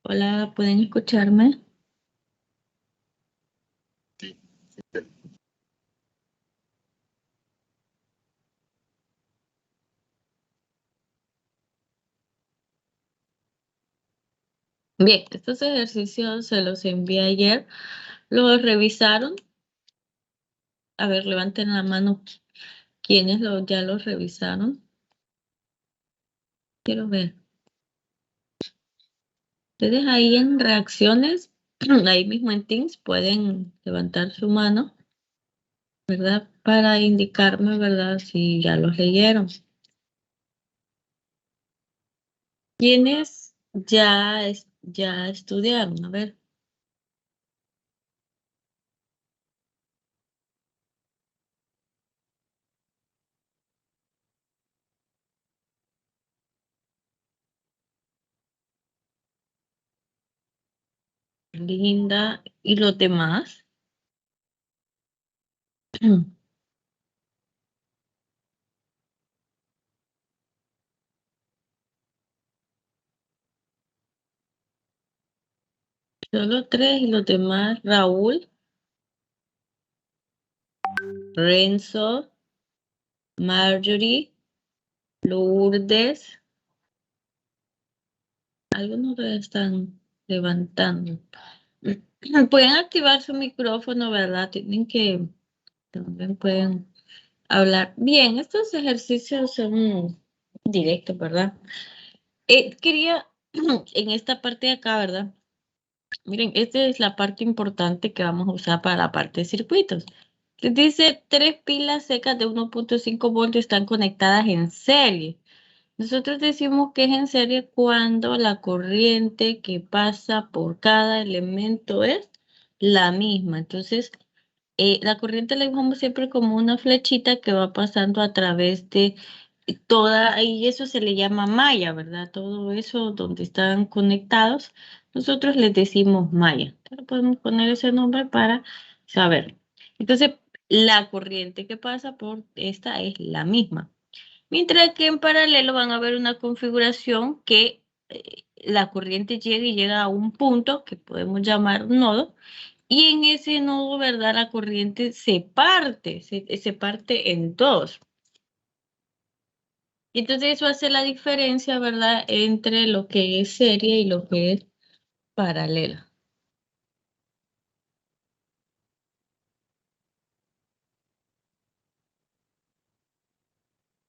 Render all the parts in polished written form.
Hola, ¿pueden escucharme? Bien, estos ejercicios se los envié ayer. ¿Los revisaron? A ver, levanten la mano. ¿Quiénes ya los revisaron? Quiero ver. Ustedes ahí en reacciones, ahí mismo en Teams, pueden levantar su mano, ¿verdad? Para indicarme, ¿verdad? Si ya los leyeron. ¿Quiénes ya estudiaron? A ver. Linda. ¿Y los demás? Solo tres y los demás, Raúl, Renzo, Marjorie, Lourdes. Algunos todavía están levantando. Pueden activar su micrófono, ¿verdad? También pueden hablar. Bien, estos ejercicios son directos, ¿verdad? Quería, en esta parte de acá, ¿verdad? Miren, esta es la parte importante que vamos a usar para la parte de circuitos. Les dice, tres pilas secas de 1.5 voltios están conectadas en serie. Nosotros decimos que es en serie cuando la corriente que pasa por cada elemento es la misma. Entonces, la corriente la dibujamos siempre como una flechita que va pasando a través de y eso se le llama malla, ¿verdad? Todo eso donde están conectados, nosotros les decimos malla. Pero podemos poner ese nombre para saber. Entonces, la corriente que pasa por esta es la misma. Mientras que en paralelo van a ver una configuración que la corriente llega a un punto que podemos llamar nodo, y en ese nodo, ¿verdad? La corriente se parte en dos. Entonces eso hace la diferencia, ¿verdad? Entre lo que es serie y lo que es paralela.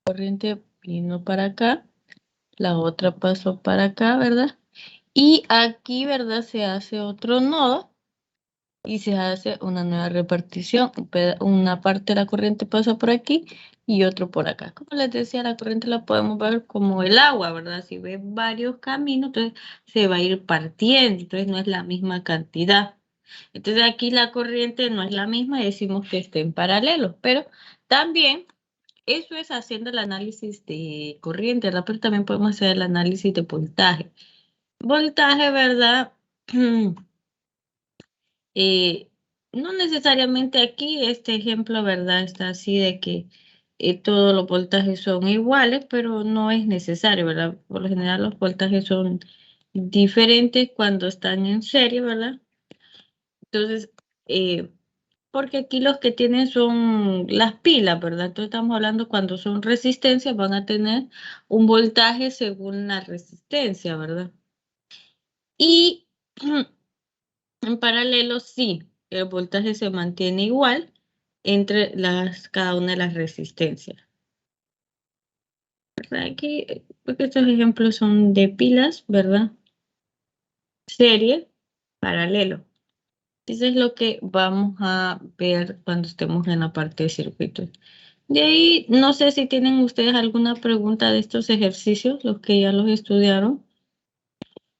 La corriente vino para acá, la otra pasó para acá, ¿verdad? Y aquí, ¿verdad? Se hace otro nodo y se hace una nueva repartición. Una parte de la corriente pasa por aquí y otro por acá. Como les decía, la corriente la podemos ver como el agua, ¿verdad? Si ve varios caminos, entonces se va a ir partiendo, entonces no es la misma cantidad. Entonces aquí la corriente no es la misma y decimos que está en paralelo, pero también eso es haciendo el análisis de corriente, ¿verdad? Pero también podemos hacer el análisis de voltaje. Voltaje, ¿verdad? Eh, no necesariamente aquí, este ejemplo, ¿verdad? Está así de que todos los voltajes son iguales, pero no es necesario, ¿verdad? Por lo general los voltajes son diferentes cuando están en serie, ¿verdad? Entonces, porque aquí los que tienen son las pilas, ¿verdad? Entonces estamos hablando cuando son resistencias, van a tener un voltaje según la resistencia, ¿verdad? Y en paralelo, sí, el voltaje se mantiene igual entre cada una de las resistencias. ¿Verdad? Aquí, porque estos ejemplos son de pilas, ¿verdad? Serie, paralelo. Eso es lo que vamos a ver cuando estemos en la parte de circuitos. De ahí, no sé si tienen ustedes alguna pregunta de estos ejercicios, los que ya los estudiaron.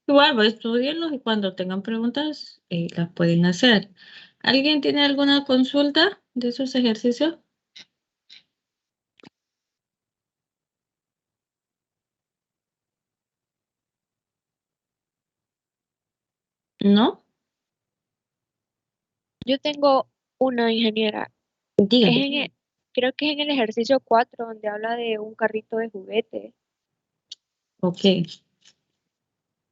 Igual, pues estudienlos y cuando tengan preguntas, las pueden hacer. ¿Alguien tiene alguna consulta de esos ejercicios? ¿No? Yo tengo una ingeniera. Es Dígame. creo que es en el ejercicio 4 donde habla de un carrito de juguete. Ok.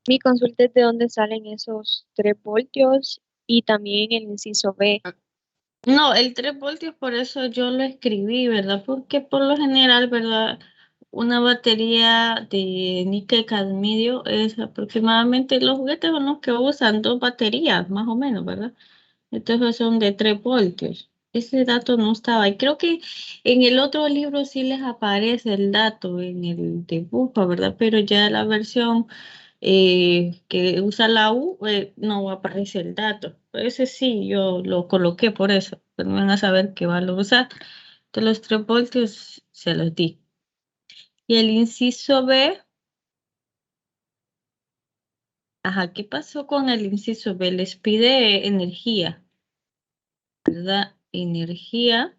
Mi consulta es de dónde salen esos 3 voltios y también el inciso B. No, el 3 voltios, por eso yo lo escribí, ¿verdad? Porque por lo general, ¿verdad? Una batería de níquel cadmio es aproximadamente, los juguetes son los que usan 2 baterías, más o menos, ¿verdad? Entonces son de 3 voltios. Ese dato no estaba. Y creo que en el otro libro sí les aparece el dato en el dibujo, ¿verdad? Pero ya la versión que usa la U, no aparece el dato. Ese sí, yo lo coloqué por eso. Pero no van a saber qué valor usar. De los 3 voltios se los di. Y el inciso B, ajá, ¿qué pasó con el inciso B? Les pide energía, ¿verdad? Energía.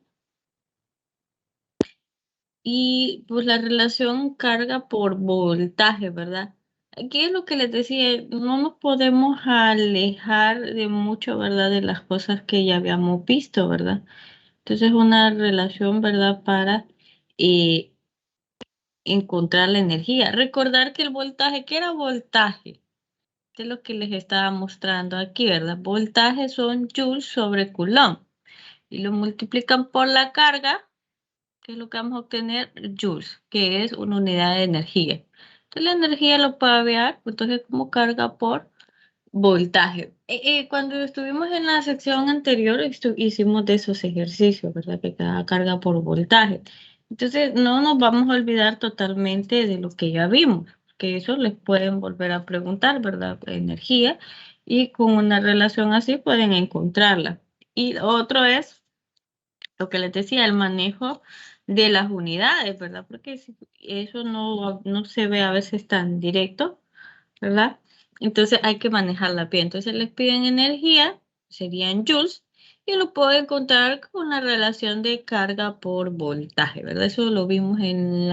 Y pues la relación carga por voltaje, ¿verdad? Aquí es lo que les decía, no nos podemos alejar de mucho, ¿verdad? De las cosas que ya habíamos visto, ¿verdad? Entonces una relación, ¿verdad? Para eh, encontrar la energía. Recordar que el voltaje, ¿qué era voltaje? Es lo que les estaba mostrando aquí, ¿verdad? Voltaje son joules sobre coulomb y lo multiplican por la carga, que es lo que vamos a obtener, joules, que es una unidad de energía. Entonces la energía lo puede ver, entonces como carga por voltaje. Cuando estuvimos en la sección anterior, hicimos de esos ejercicios, ¿verdad? Que cada carga por voltaje. Entonces no nos vamos a olvidar totalmente de lo que ya vimos, que eso les pueden volver a preguntar, ¿verdad? Energía, y con una relación así pueden encontrarla. Y otro es lo que les decía, el manejo de las unidades, ¿verdad? Porque eso no se ve a veces tan directo, ¿verdad? Entonces hay que manejarla bien. Entonces les piden energía, serían joules, y lo puedo encontrar con la relación de carga por voltaje, ¿verdad? Eso lo vimos en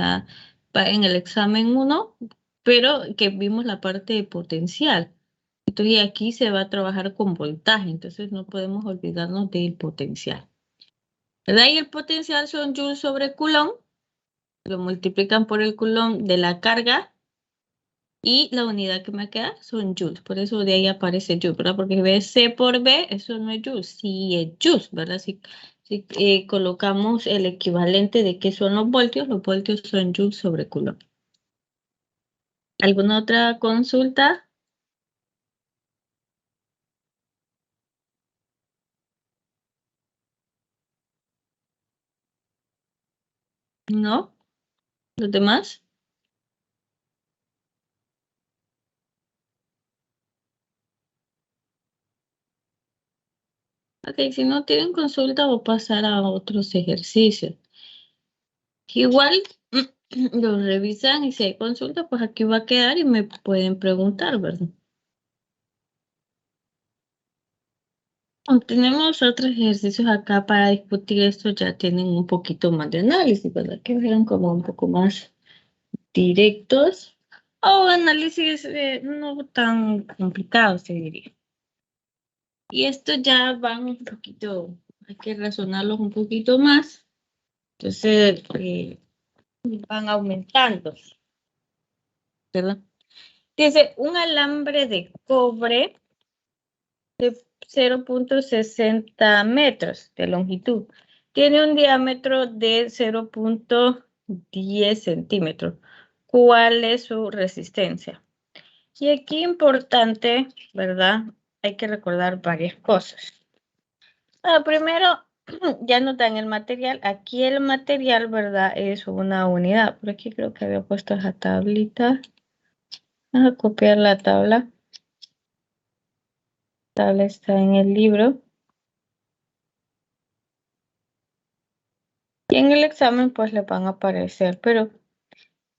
el examen 1, pero que vimos la parte de potencial. Entonces y aquí se va a trabajar con voltaje, entonces no podemos olvidarnos del potencial. ¿Verdad? Y el potencial son joules sobre coulomb, lo multiplican por el coulomb de la carga y la unidad que me queda son joules. Por eso de ahí aparece joule, ¿verdad? Porque ve C por B, eso no es joules, sí es joules, ¿verdad? Si colocamos el equivalente de qué son los voltios son joules sobre coulomb. ¿Alguna otra consulta? ¿No? ¿Los demás? Ok, si no tienen consulta, voy a pasar a otros ejercicios. Igual los revisan y si hay consulta, pues aquí va a quedar y me pueden preguntar, ¿verdad? Tenemos otros ejercicios acá para discutir esto, ya tienen un poquito más de análisis, ¿verdad? Que vean como un poco más directos o análisis no tan complicados, se diría. Y esto ya van un poquito, hay que razonarlos un poquito más, entonces van aumentando, ¿verdad? Dice, un alambre de cobre de 0,60 metros de longitud. Tiene un diámetro de 0,10 centímetros. ¿Cuál es su resistencia? Y aquí importante, ¿verdad? Hay que recordar varias cosas. Primero, ya nos dan el material. Aquí el material, ¿verdad? Es una unidad. Por aquí creo que había puesto esa tablita. Vamos a copiar la tabla. La tabla está en el libro. Y en el examen pues le van a aparecer, pero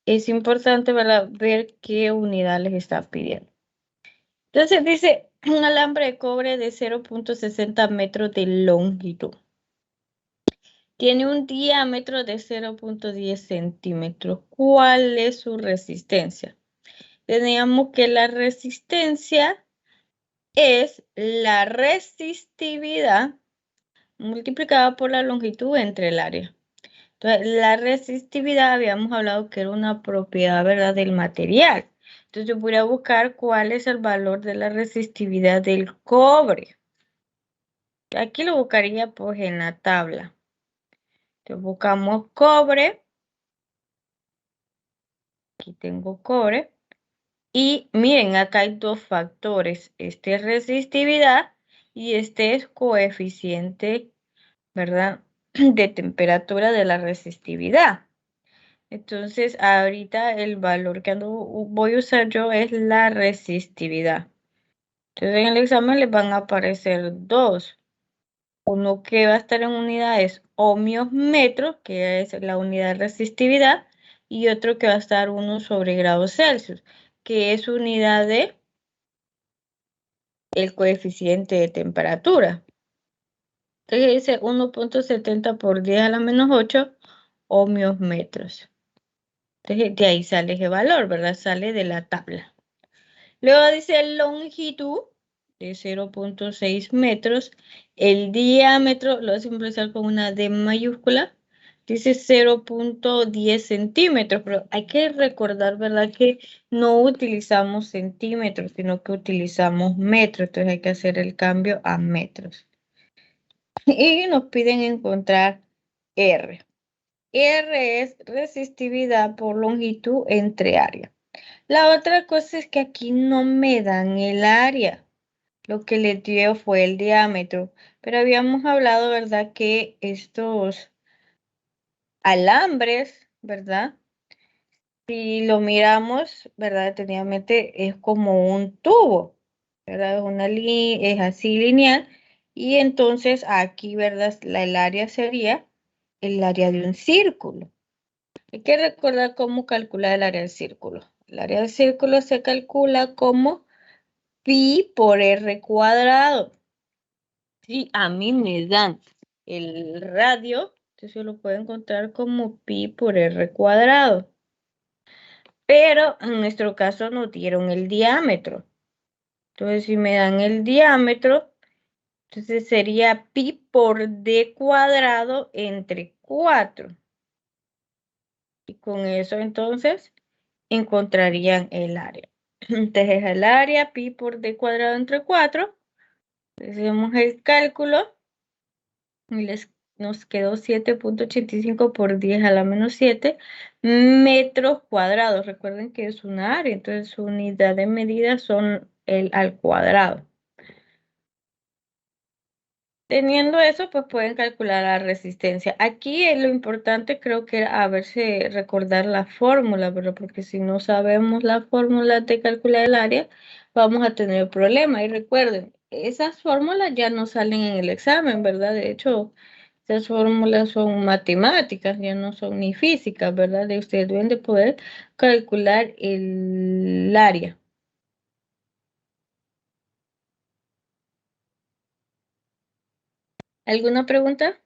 es importante, ¿verdad?, ver qué unidad les está pidiendo. Entonces dice un alambre de cobre de 0,60 metros de longitud. Tiene un diámetro de 0,10 centímetros. ¿Cuál es su resistencia? Teníamos que la resistencia es la resistividad multiplicada por la longitud entre el área. Entonces, la resistividad habíamos hablado que era una propiedad, ¿verdad?, del material. Entonces voy a buscar cuál es el valor de la resistividad del cobre. Aquí lo buscaría pues en la tabla. Entonces buscamos cobre. Aquí tengo cobre. Y miren, acá hay dos factores. Este es resistividad y este es coeficiente, ¿verdad? De temperatura de la resistividad. Entonces, ahorita el valor que voy a usar yo es la resistividad. Entonces, en el examen les van a aparecer dos. Uno que va a estar en unidades ohmios metros, que es la unidad de resistividad, y otro que va a estar 1 sobre grados Celsius, que es unidad de el coeficiente de temperatura. Entonces dice 1.70 por 10 a la menos 8 ohmios metros. Entonces de ahí sale ese valor, ¿verdad? Sale de la tabla. Luego dice longitud de 0.6 metros. El diámetro, lo voy a simbolizar con una D mayúscula. Dice 0.10 centímetros, pero hay que recordar, ¿verdad? Que no utilizamos centímetros, sino que utilizamos metros. Entonces hay que hacer el cambio a metros. Y nos piden encontrar R. R es resistividad por longitud entre área. La otra cosa es que aquí no me dan el área. Lo que les dio fue el diámetro. Pero habíamos hablado, ¿verdad? Que estos alambres, ¿verdad? Si lo miramos, ¿verdad? Detenidamente es como un tubo, ¿verdad? Es así lineal. Y entonces aquí, ¿verdad? El área sería el área de un círculo. Hay que recordar cómo calcular el área del círculo. El área del círculo se calcula como pi por r cuadrado. Si a mí me dan el radio, entonces lo puedo encontrar como pi por r cuadrado. Pero en nuestro caso nos dieron el diámetro. Entonces, si me dan el diámetro, entonces sería pi por d cuadrado entre 4. Y con eso entonces encontrarían el área. Entonces el área pi por d cuadrado entre 4. Hacemos el cálculo y nos quedó 7.85 por 10 a la menos 7 metros cuadrados. Recuerden que es una área, entonces su unidad de medida son el al cuadrado. Teniendo eso, pues pueden calcular la resistencia. Aquí lo importante creo que era recordar la fórmula, pero porque si no sabemos la fórmula de calcular el área, vamos a tener problemas. Y recuerden, esas fórmulas ya no salen en el examen, ¿verdad? De hecho, esas fórmulas son matemáticas, ya no son ni físicas, ¿verdad? Ustedes deben de poder calcular el área. ¿Alguna pregunta?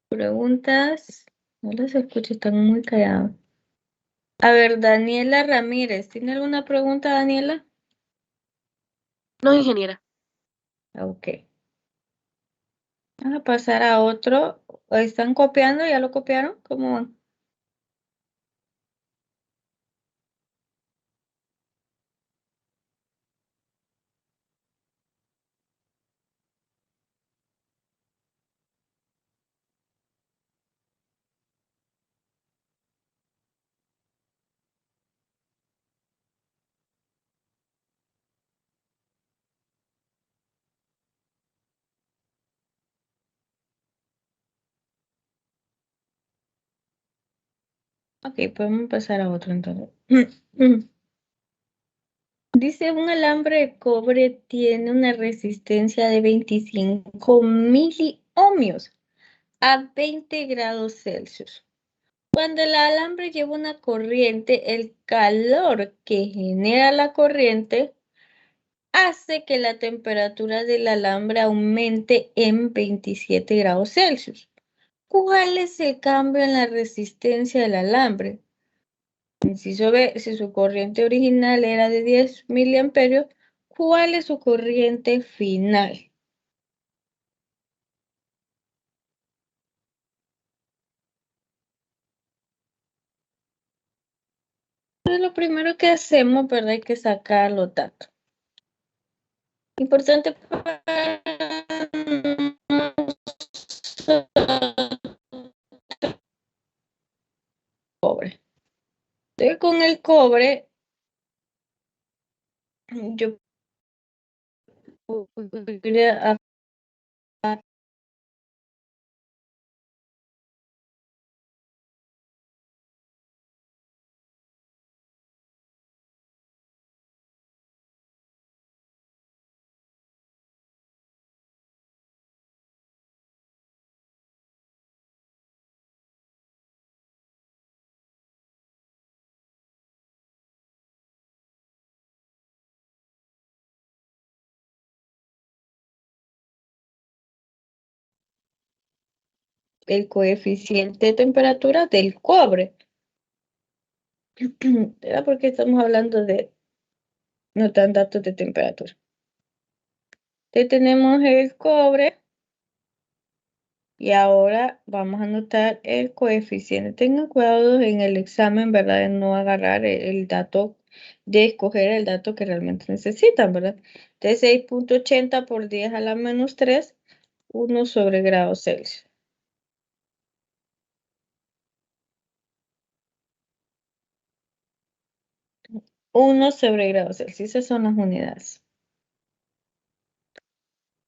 ¿Preguntas? No las escucho, están muy callados. A ver, Daniela Ramírez, ¿tiene alguna pregunta, Daniela? No, ingeniera. Ok. Vamos a pasar a otro. ¿Están copiando? ¿Ya lo copiaron? ¿Cómo van? Ok, podemos pasar a otro entonces. Dice, un alambre de cobre tiene una resistencia de 25 miliohmios a 20 grados Celsius. Cuando el alambre lleva una corriente, el calor que genera la corriente hace que la temperatura del alambre aumente en 27 grados Celsius. ¿Cuál es el cambio en la resistencia del alambre? Inciso B, si su corriente original era de 10 miliamperios, ¿cuál es su corriente final? lo primero que hacemos, ¿verdad? Hay que sacar los datos. Importante para cobre. Entonces, con el cobre, yo podría el coeficiente de temperatura del cobre. ¿Verdad? Porque estamos hablando de no tan datos de temperatura. Entonces tenemos el cobre y ahora vamos a anotar el coeficiente. Tengan cuidado en el examen, ¿verdad? De no agarrar el dato, de escoger el dato que realmente necesitan, ¿verdad? Entonces 6.80 por 10 a la menos 3, 1 sobre grados Celsius. 1 sobre grados Celsius, esas son las unidades.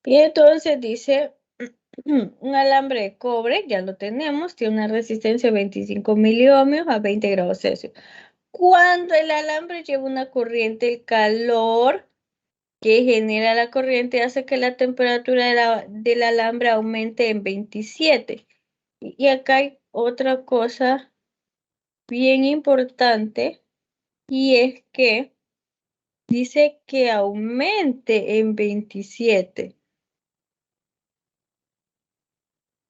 Y entonces dice, un alambre de cobre, ya lo tenemos, tiene una resistencia de 25 miliohmios a 20 grados Celsius. Cuando el alambre lleva una corriente, el calor que genera la corriente hace que la temperatura del alambre aumente en 27. Y acá hay otra cosa bien importante, y es que dice que aumente en 27.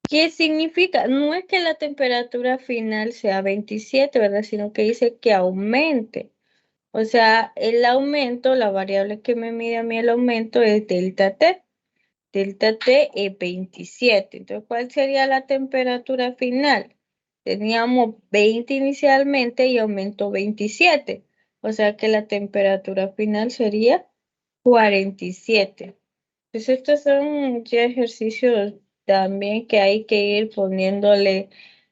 ¿Qué significa? No es que la temperatura final sea 27, ¿verdad? Sino que dice que aumente. O sea, el aumento, la variable que me mide a mí el aumento es delta T. Delta T es 27. Entonces, ¿cuál sería la temperatura final? Teníamos 20 inicialmente y aumentó 27. O sea que la temperatura final sería 47. Pues estos son ya ejercicios también que hay que ir poniéndole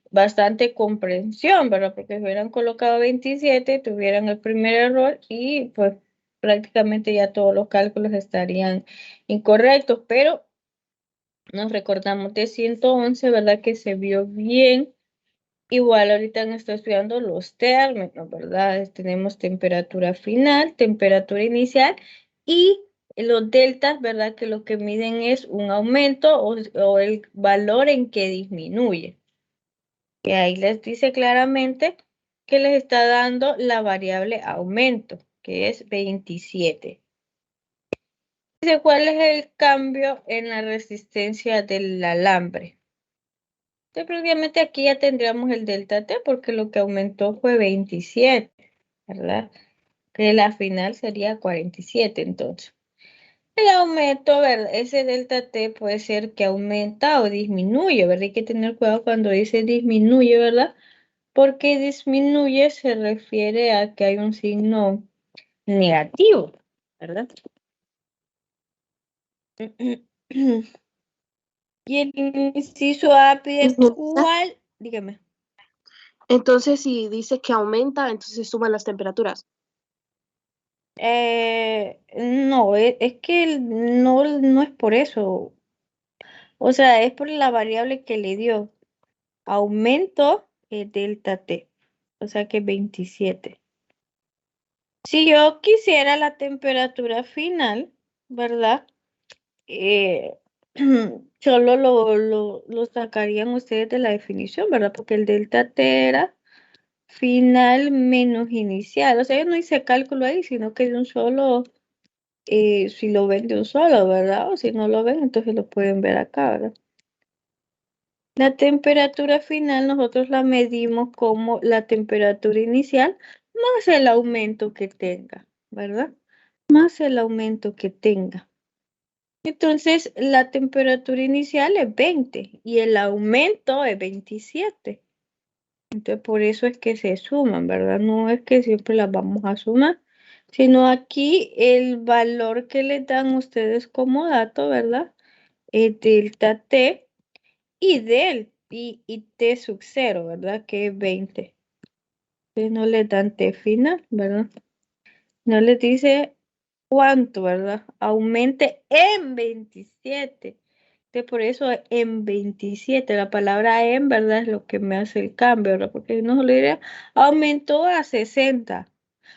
bastante comprensión, ¿verdad? Porque si hubieran colocado 27, tuvieran el primer error y pues prácticamente ya todos los cálculos estarían incorrectos, pero nos recordamos de 111, ¿verdad? Que se vio bien. Igual ahorita estoy estudiando los términos, ¿verdad? Tenemos temperatura final, temperatura inicial y los deltas, ¿verdad? Que lo que miden es un aumento o el valor en que disminuye. Que ahí les dice claramente que les está dando la variable aumento, que es 27. Dice, ¿cuál es el cambio en la resistencia del alambre? Entonces, previamente aquí ya tendríamos el delta T porque lo que aumentó fue 27, ¿verdad? Que la final sería 47 entonces. El aumento, ¿verdad? Ese delta T puede ser que aumenta o disminuye, ¿verdad? Hay que tener cuidado cuando dice disminuye, ¿verdad? Porque disminuye se refiere a que hay un signo negativo, ¿verdad? Y el inciso A pide cuál, dígame. Entonces, si dice que aumenta, entonces suman las temperaturas. No, es que no es por eso. O sea, es por la variable que le dio. Aumento delta T. O sea que 27. Si yo quisiera la temperatura final, ¿verdad? Solo lo sacarían ustedes de la definición, ¿verdad? Porque el delta T era final menos inicial. O sea, yo no hice cálculo ahí, sino que de un solo, si lo ven de un solo, ¿verdad? O si no lo ven, entonces lo pueden ver acá, ¿verdad? La temperatura final nosotros la medimos como la temperatura inicial más el aumento que tenga, ¿verdad? Más el aumento que tenga. Entonces, la temperatura inicial es 20 y el aumento es 27. Entonces, por eso es que se suman, ¿verdad? No es que siempre las vamos a sumar, sino aquí el valor que le dan ustedes como dato, ¿verdad? Es delta T y T sub 0, ¿verdad? Que es 20. Entonces no le dan T final, ¿verdad? No les dice cuánto, ¿verdad? Aumente en 27. Entonces, por eso en 27, la palabra en, ¿verdad? Es lo que me hace el cambio, ¿verdad? Porque si no se lo diría, aumentó a 60.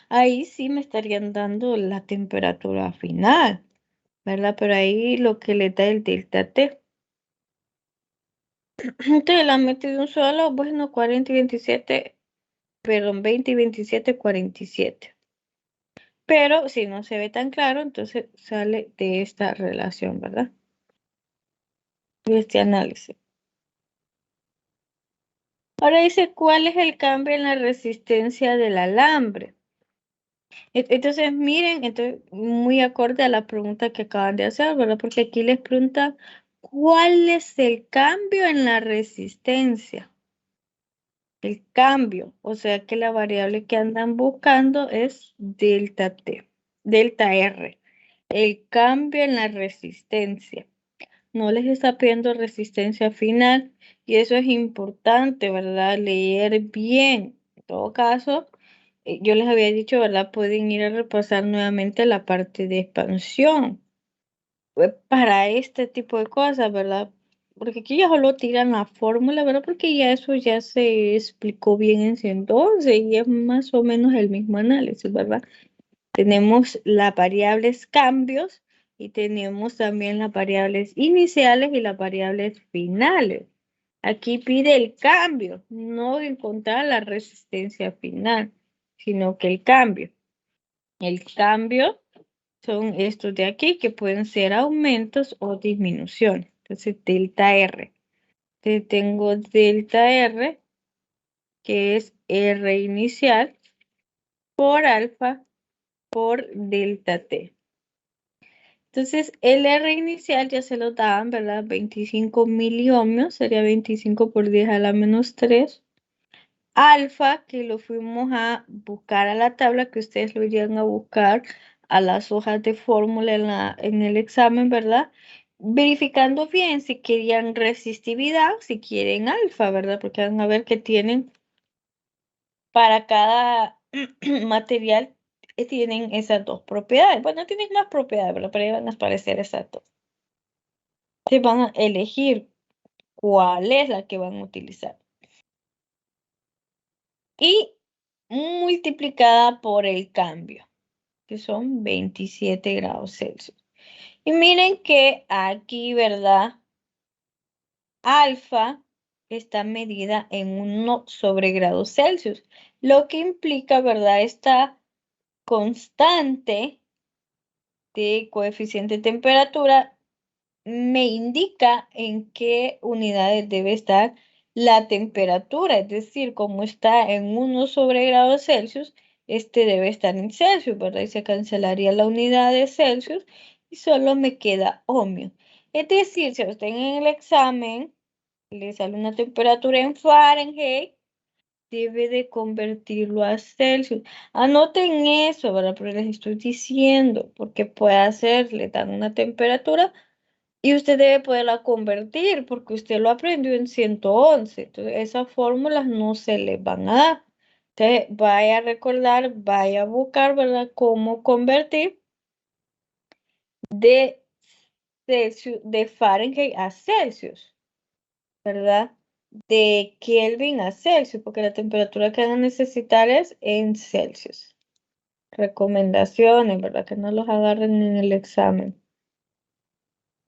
Ahí sí me estarían dando la temperatura final, ¿verdad? Pero ahí lo que le da el delta T. Entonces la metí de un solo, bueno, 40 y 27, perdón, 20 y 27, 47. Pero si no se ve tan claro, entonces sale de esta relación, ¿verdad? De este análisis. Ahora dice, ¿cuál es el cambio en la resistencia del alambre? Entonces, miren, entonces, muy acorde a la pregunta que acaban de hacer, ¿verdad? Porque aquí les pregunta, ¿cuál es el cambio en la resistencia? El cambio, o sea que la variable que andan buscando es delta T, delta R. El cambio en la resistencia. No les está pidiendo resistencia final y eso es importante, ¿verdad? Leer bien. En todo caso, yo les había dicho, ¿verdad? Pueden ir a repasar nuevamente la parte de expansión para este tipo de cosas, ¿verdad? Porque aquí ya solo tiran la fórmula, ¿verdad? Porque ya eso ya se explicó bien en ese entonces y es más o menos el mismo análisis, ¿verdad? Tenemos las variables cambios y tenemos también las variables iniciales y las variables finales. Aquí pide el cambio, no encontrar la resistencia final, sino que el cambio. El cambio son estos de aquí que pueden ser aumentos o disminuciones. Entonces, delta R. Entonces, tengo delta R, que es R inicial, por alfa, por delta T. Entonces, el R inicial ya se lo daban, ¿verdad? 25 miliohmios, sería 25 por 10 a la menos 3. Alfa, que lo fuimos a buscar a la tabla, que ustedes lo irían a buscar a las hojas de fórmula en el examen, ¿verdad? Verificando bien si querían resistividad, si quieren alfa, ¿verdad? Porque van a ver que tienen para cada material, tienen esas dos propiedades. Bueno, tienen más propiedades, ¿verdad? Pero ahí van a aparecer esas dos. Se van a elegir cuál es la que van a utilizar. Y multiplicada por el cambio, que son 27 grados Celsius. Y miren que aquí, ¿verdad? Alfa está medida en 1 sobre grados Celsius, lo que implica, ¿verdad? Esta constante de coeficiente de temperatura me indica en qué unidades debe estar la temperatura, es decir, como está en 1 sobre grados Celsius, este debe estar en Celsius, ¿verdad? Y se cancelaría la unidad de Celsius y solo me queda ohmio. Es decir, si a usted en el examen le sale una temperatura en Fahrenheit, debe de convertirlo a Celsius. Anoten eso, ¿verdad? Pero les estoy diciendo, porque puede hacer, le dan una temperatura y usted debe poderla convertir porque usted lo aprendió en 111. Entonces, esas fórmulas no se les van a dar. Entonces, vaya a recordar, vaya a buscar, ¿verdad? Cómo convertir de Celsius, de Fahrenheit a Celsius, ¿verdad? De Kelvin a Celsius, porque la temperatura que van a necesitar es en Celsius. Recomendaciones, ¿verdad? Que no los agarren en el examen.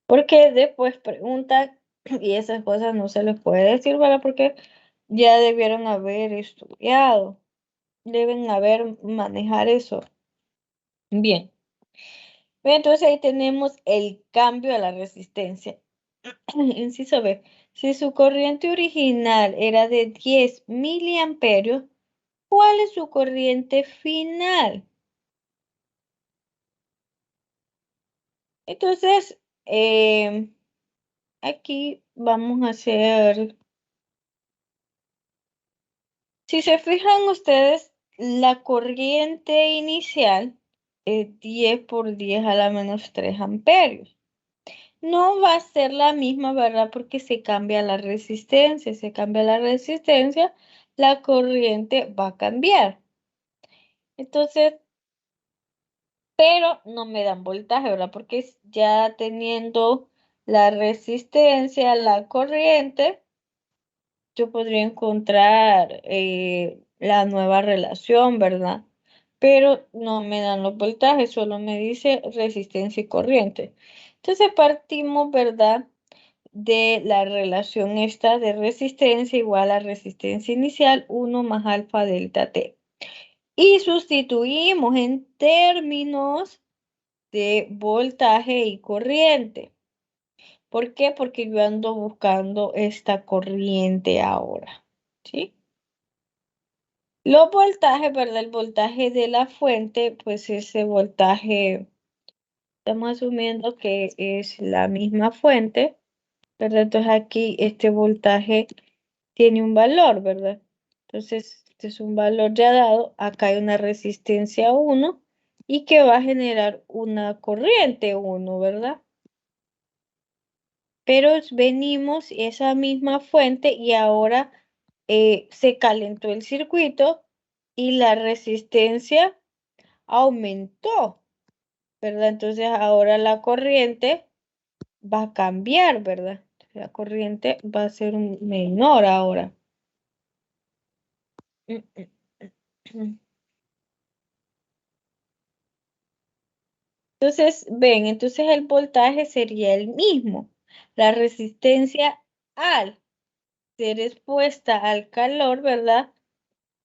Porque después preguntan y esas cosas no se les puede decir, ¿verdad? Porque ya debieron haber estudiado, deben haber manejar eso. Bien. Entonces ahí tenemos el cambio a la resistencia. Inciso B. Si su corriente original era de 10 miliamperios, ¿cuál es su corriente final? Entonces, aquí vamos a hacer Si se fijan ustedes, la corriente inicial es 10 por 10 a la menos 3 amperios. No va a ser la misma, ¿verdad? Porque se cambia la resistencia. Se cambia la resistencia, la corriente va a cambiar. Entonces, pero no me dan voltaje, ¿verdad? Porque ya teniendo la resistencia, la corriente, yo podría encontrar la nueva relación, ¿verdad? Pero no me dan los voltajes, solo me dice resistencia y corriente. Entonces partimos, ¿verdad? De la relación esta de resistencia igual a resistencia inicial 1 más alfa delta T. Y sustituimos en términos de voltaje y corriente. ¿Por qué? Porque yo ando buscando esta corriente ahora, ¿sí? Los voltajes, ¿verdad? El voltaje de la fuente, pues ese voltaje, estamos asumiendo que es la misma fuente, ¿verdad? Entonces aquí este voltaje tiene un valor, ¿verdad? Entonces, este es un valor ya dado. Acá hay una resistencia 1 y que va a generar una corriente 1, ¿verdad? Pero venimos esa misma fuente y ahora se calentó el circuito y la resistencia aumentó, ¿verdad? Entonces ahora la corriente va a cambiar, ¿verdad? La corriente va a ser menor ahora. Entonces, ven, entonces el voltaje sería el mismo. La resistencia al ser expuesta al calor, ¿verdad?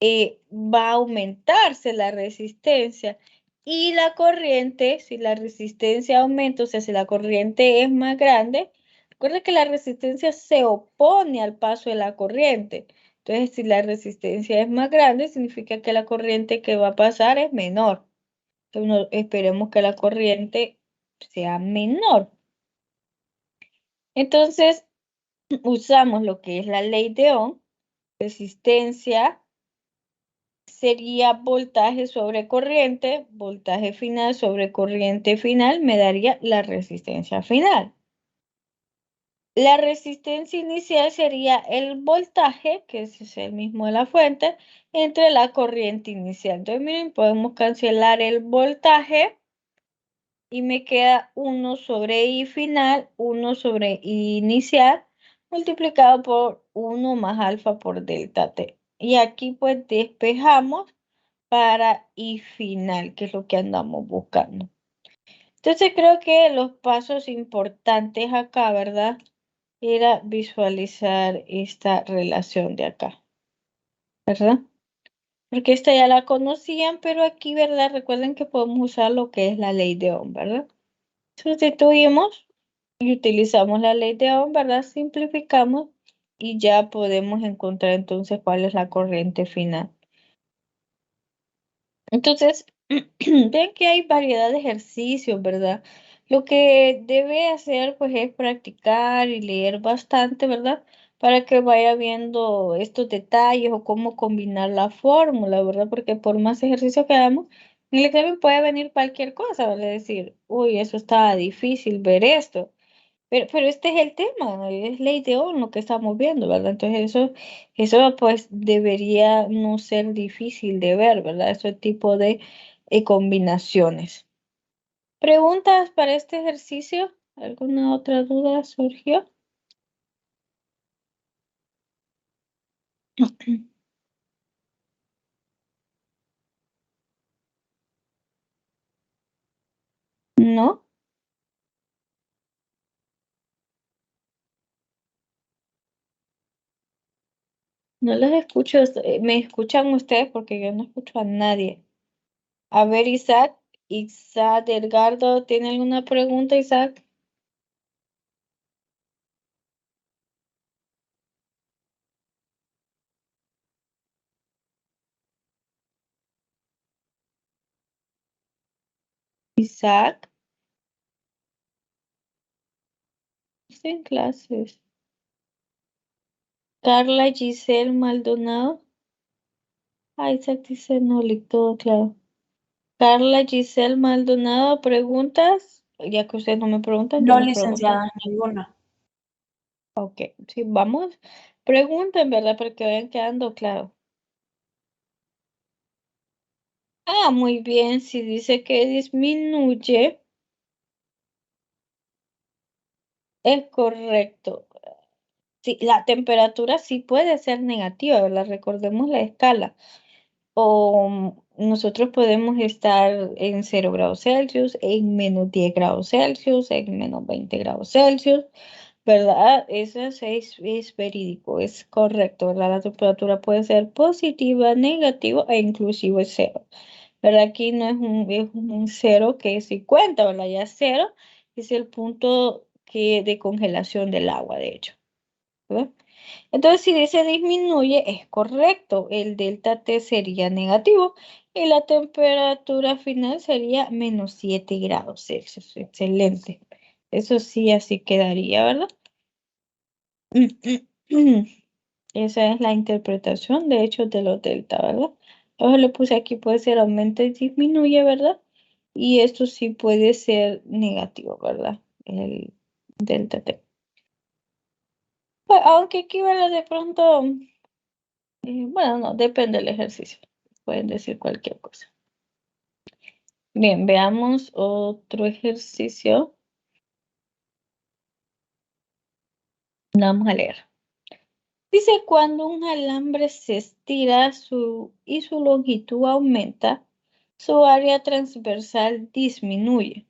Va a aumentarse la resistencia y la corriente, si la resistencia aumenta, o sea, si la corriente es más grande, recuerda que la resistencia se opone al paso de la corriente. Entonces, si la resistencia es más grande, significa que la corriente que va a pasar es menor. Entonces, esperemos que la corriente sea menor. Entonces, usamos lo que es la ley de Ohm, resistencia sería voltaje sobre corriente, voltaje final sobre corriente final, me daría la resistencia final. La resistencia inicial sería el voltaje, que es el mismo de la fuente, entre la corriente inicial. Entonces, miren, podemos cancelar el voltaje y me queda 1 sobre I final, 1 sobre I inicial, multiplicado por 1 más alfa por delta T. Y aquí pues despejamos para I final, que es lo que andamos buscando. Entonces creo que los pasos importantes acá, ¿verdad? Era visualizar esta relación de acá, ¿verdad? Porque esta ya la conocían, pero aquí, ¿verdad? Recuerden que podemos usar lo que es la ley de Ohm, ¿verdad? Sustituimos y utilizamos la ley de Ohm, ¿verdad? Simplificamos y ya podemos encontrar entonces cuál es la corriente final. Entonces, ven que hay variedad de ejercicios, ¿verdad? Lo que debe hacer, pues, es practicar y leer bastante, ¿verdad? Para que vaya viendo estos detalles o cómo combinar la fórmula, ¿verdad? Porque por más ejercicio que hagamos, en el examen puede venir cualquier cosa, ¿verdad? Decir, uy, eso está difícil ver esto. Pero este es el tema, ¿no? Es ley de Ohm lo que estamos viendo, ¿verdad? Entonces eso pues debería no ser difícil de ver, ¿verdad? Ese tipo de combinaciones. ¿Preguntas para este ejercicio? ¿Alguna otra duda surgió? ¿No? No los escucho. ¿Me escuchan ustedes? Porque yo no escucho a nadie. A ver, Isaac Delgado, ¿tiene alguna pregunta, Isaac? Isaac, está en clases. Carla Giselle Maldonado. Isaac dice no, todo claro. Carla Giselle Maldonado, ¿preguntas? Ya que ustedes no me preguntan, yo No, les pregunto. licenciada, ninguna. Ok, sí, vamos. Pregunten, ¿verdad? Para que vayan quedando claro. Ah, muy bien. Si dice que disminuye, es correcto. Sí, la temperatura sí puede ser negativa, ¿verdad? Recordemos la escala. O nosotros podemos estar en 0 grados Celsius, en menos 10 grados Celsius, en menos 20 grados Celsius, ¿verdad? Eso es verídico, es correcto, ¿verdad? La temperatura puede ser positiva, negativa e inclusive cero, ¿verdad? Aquí no es un cero que es 50, ¿verdad? Ya cero es el punto de congelación del agua, de hecho, ¿verdad? Entonces, si dice disminuye, es correcto. El delta T sería negativo y la temperatura final sería menos 7 grados Celsius. Excelente. Eso sí, así quedaría, ¿verdad? Esa es la interpretación, de hecho, de los delta, ¿verdad? Yo le puse aquí, puede ser aumenta y disminuye, ¿verdad? Y esto sí puede ser negativo, ¿verdad? El delta T. Pues, aunque aquí, ¿verdad? De pronto... bueno, no, depende del ejercicio. Pueden decir cualquier cosa. Bien, veamos otro ejercicio. Vamos a leer. Dice, cuando un alambre se estira y su longitud aumenta, su área transversal disminuye,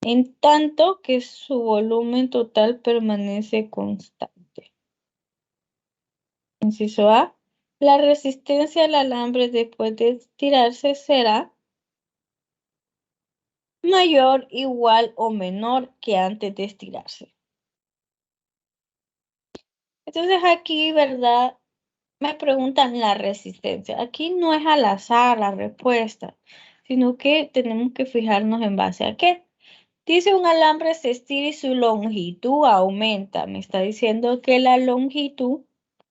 en tanto que su volumen total permanece constante. Inciso A, la resistencia al alambre después de estirarse será mayor, igual o menor que antes de estirarse. Entonces aquí, ¿verdad? Me preguntan la resistencia. Aquí no es al azar la respuesta, sino que tenemos que fijarnos en base a qué. Dice un alambre se estira y su longitud aumenta. Me está diciendo que la longitud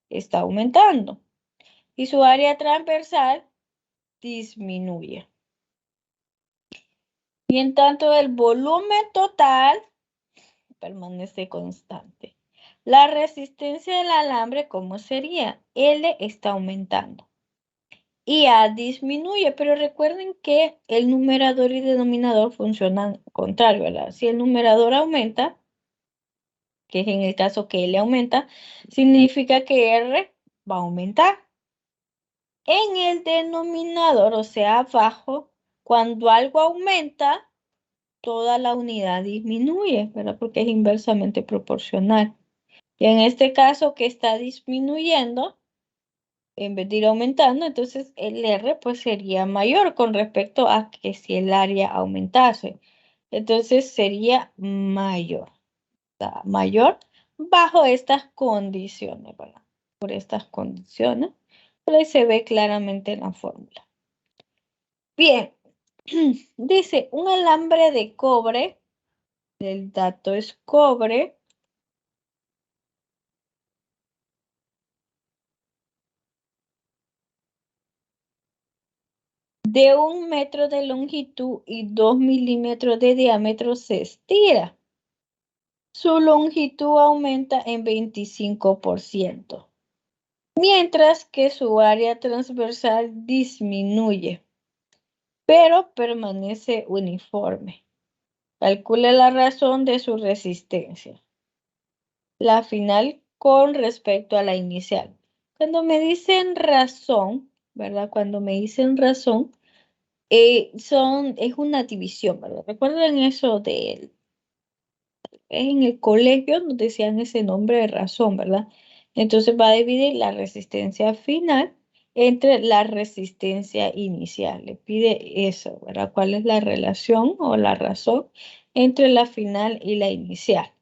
está aumentando y su área transversal disminuye. Y en tanto el volumen total permanece constante. La resistencia del alambre, ¿cómo sería? L está aumentando y A disminuye, pero recuerden que el numerador y denominador funcionan contrario, ¿verdad? Si el numerador aumenta, que es en el caso que L aumenta, significa que R va a aumentar. En el denominador, o sea, abajo, cuando algo aumenta, toda la unidad disminuye, ¿verdad? Porque es inversamente proporcional. Y en este caso que está disminuyendo, en vez de ir aumentando, entonces el R pues sería mayor con respecto a que si el área aumentase. Entonces sería mayor, mayor bajo estas condiciones, ¿verdad? Por estas condiciones, pero ahí se ve claramente en la fórmula. Bien, dice un alambre de cobre, el dato es cobre, de 1 metro de longitud y 2 milímetros de diámetro se estira. Su longitud aumenta en 25%, mientras que su área transversal disminuye, pero permanece uniforme. Calcule la razón de su resistencia, la final con respecto a la inicial. Cuando me dicen razón, ¿verdad? Cuando me dicen razón, es una división, ¿verdad? Recuerden eso en el colegio nos decían ese nombre de razón, ¿verdad? Entonces va a dividir la resistencia final entre la resistencia inicial. Le pide eso, ¿verdad? ¿Cuál es la relación o la razón entre la final y la inicial?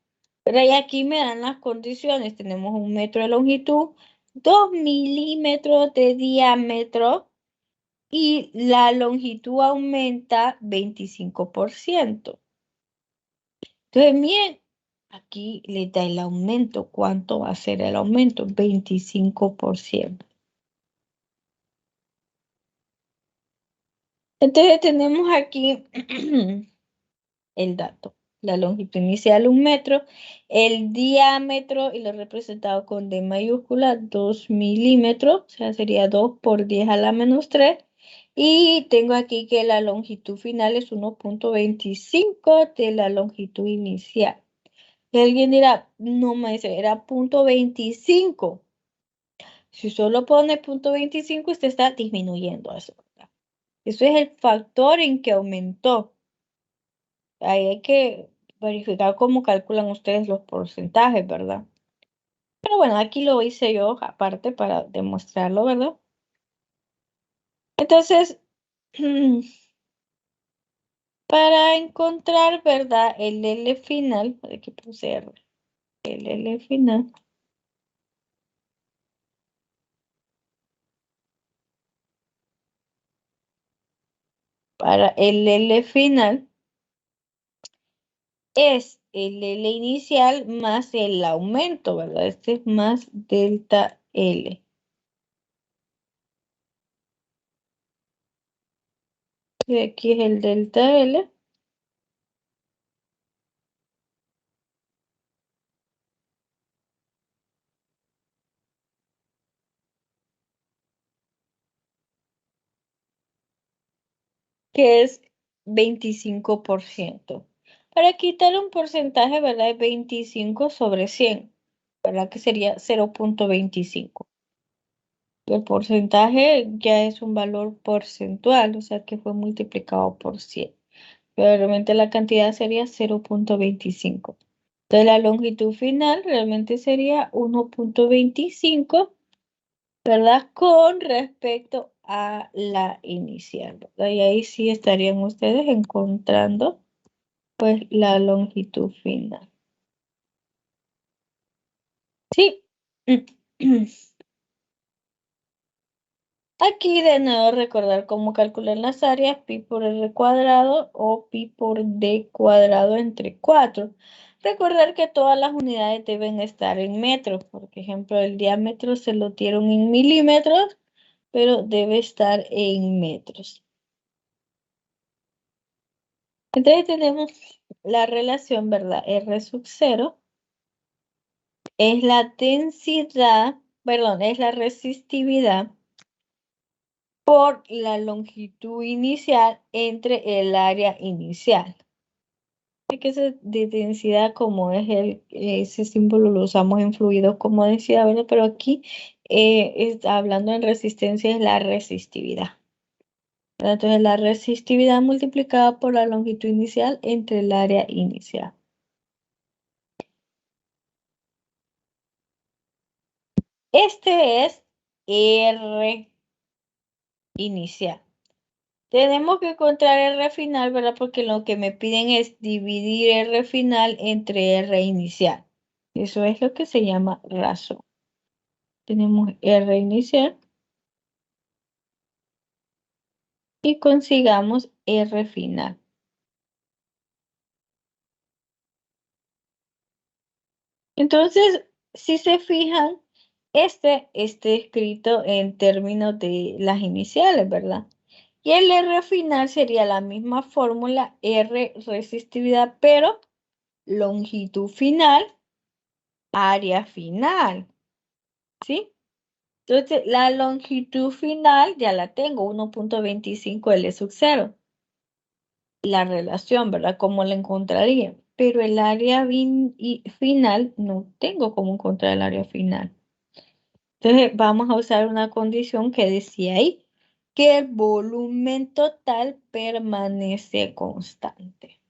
Pero y aquí me dan las condiciones. Tenemos 1 metro de longitud, 2 milímetros de diámetro y la longitud aumenta 25%. Entonces, miren, aquí le da el aumento. ¿Cuánto va a ser el aumento? 25%. Entonces tenemos aquí el dato. La longitud inicial 1 metro, el diámetro, y lo he representado con D mayúscula, 2 milímetros, o sea, sería 2 por 10 a la menos 3. Y tengo aquí que la longitud final es 1.25 de la longitud inicial. Y alguien dirá, no me dice, era 0.25. Si solo pone 0.25, usted está disminuyendo eso, ¿verdad? Eso es el factor en que aumentó. Ahí hay que verificar cómo calculan ustedes los porcentajes, ¿verdad? Pero bueno, aquí lo hice yo aparte para demostrarlo, ¿verdad? Entonces, para encontrar, ¿verdad? El L final, aquí puse R, el L final. Para el L final es el L inicial más el aumento, ¿verdad? Este es más delta L. Y aquí es el delta L. Que es 25%. Para quitar un porcentaje, ¿verdad? Es 25 sobre 100, ¿verdad? Que sería 0.25. El porcentaje ya es un valor porcentual, o sea que fue multiplicado por 100. Pero realmente la cantidad sería 0.25. Entonces la longitud final realmente sería 1.25, ¿verdad? Con respecto a la inicial, ¿verdad? Y ahí sí estarían ustedes encontrando pues la longitud final. Sí. Aquí de nuevo recordar cómo calcular las áreas, pi por r cuadrado o pi por d cuadrado entre 4. Recordar que todas las unidades deben estar en metros. Por ejemplo, el diámetro se lo dieron en milímetros, pero debe estar en metros. Entonces tenemos la relación, ¿verdad? R sub 0 es la densidad, perdón, es la resistividad por la longitud inicial entre el área inicial. Que ese de densidad, como es ese símbolo lo usamos en fluidos como densidad, ¿verdad? Pero aquí hablando en resistencia es la resistividad. Entonces la resistividad multiplicada por la longitud inicial entre el área inicial. Este es R inicial. Tenemos que encontrar R final, ¿verdad? Porque lo que me piden es dividir R final entre R inicial. Eso es lo que se llama razón. Tenemos R inicial y consigamos R final. Entonces, si se fijan, este está escrito en términos de las iniciales, ¿verdad? Y el R final sería la misma fórmula, R resistividad, pero longitud final, área final, ¿sí? Entonces, la longitud final ya la tengo, 1.25 L sub 0. La relación, ¿verdad? ¿Cómo la encontraría? Pero el área final, no tengo cómo encontrar el área final. Entonces, vamos a usar una condición que decía ahí, que el volumen total permanece constante.